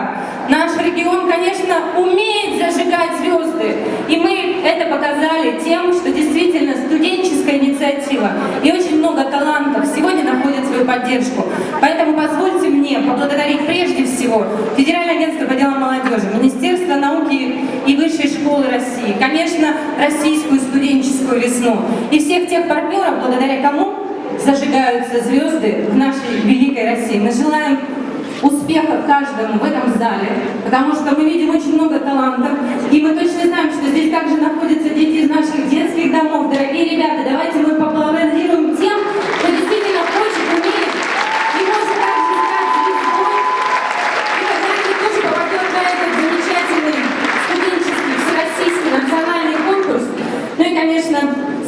Сыктывкар. Наш регион, конечно, умеет зажигать звезды. И мы это показали тем, что действительно студенческая инициатива и очень много талантов сегодня находят свою поддержку. Поэтому позвольте мне поблагодарить прежде всего Федеральное агентство по делам молодежи, Министерство науки и высшей школы России, конечно, Российскую студенческую весну и всех тех партнеров, благодаря кому зажигаются звезды в нашей великой России. Мы желаем успеха каждому в этом зале, потому что мы видим очень много талантов, и мы точно знаем, что здесь также находятся дети из наших детских домов. Дорогие ребята, давайте мы поаплодируем тем, кто действительно хочет, умеет и может также стать звездой, и когда-нибудь тоже попадет на этот замечательный студенческий, всероссийский национальный конкурс. Ну и, конечно,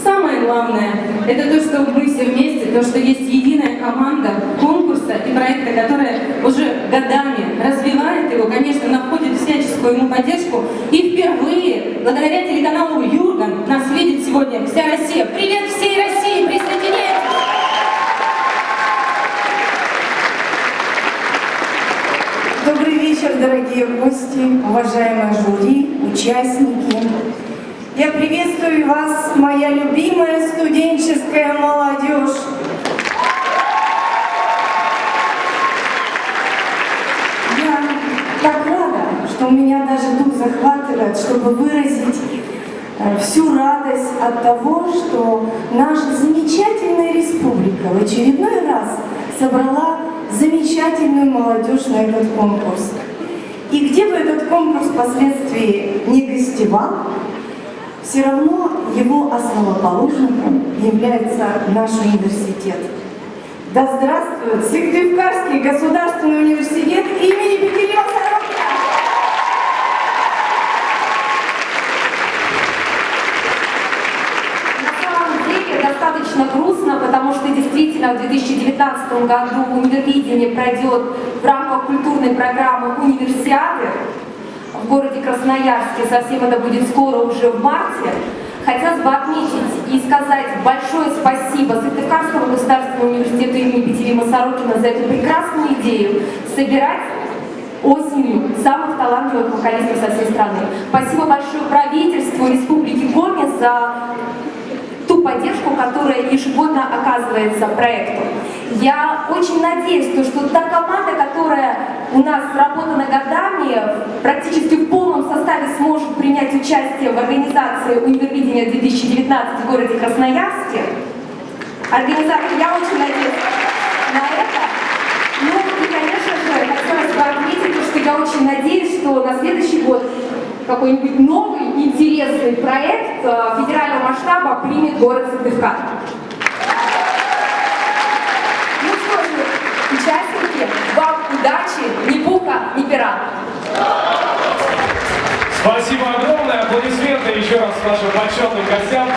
самое главное, это то, что мы все вместе, то, что есть единая команда конкурса и проекта, которая уже годами развивает его, конечно, находит всяческую ему поддержку. И впервые, благодаря телеканалу Юрган, нас видит сегодня вся Россия. Привет всей России! Присоединяйтесь! Добрый вечер, дорогие гости, уважаемые жюри, участники. Я приветствую вас, моя любимая студенческая молодежь. Я так рада, что у меня даже дух захватывает, чтобы выразить всю радость от того, что наша замечательная республика в очередной раз собрала замечательную молодежь на этот конкурс. И где бы этот конкурс впоследствии не гостевал, все равно его основоположником является наш университет. Да здравствует Сыктывкарский государственный университет имени Петерима Сорокина! На самом деле достаточно грустно, потому что действительно в 2019 году универвидение пройдет в рамках культурной программы «Универсиады» в городе Красноярске. Совсем это будет скоро, уже в марте. Хотелось бы отметить и сказать большое спасибо Сыктывкарскому государственному университету имени Петерима Сорокина за эту прекрасную идею собирать осенью самых талантливых вокалистов со всей страны. Спасибо большое правительству Республики Коми за ту поддержку, которая ежегодно оказывается проекту. Я очень надеюсь, что та команда, которая у нас сработана годами, практически в полном составе сможет принять участие в организации Универвидения 2019 в городе Красноярске. Организаторы, я очень надеюсь на это. Ну и, конечно же, хотелось бы отметить, что я очень надеюсь, что на следующий год какой-нибудь новый интересный проект федерального масштаба примет город Сыктывкар. Ну что же, участники, вам удачи, ни пуха, ни пера. Спасибо огромное, аплодисменты еще раз нашим почетным гостям.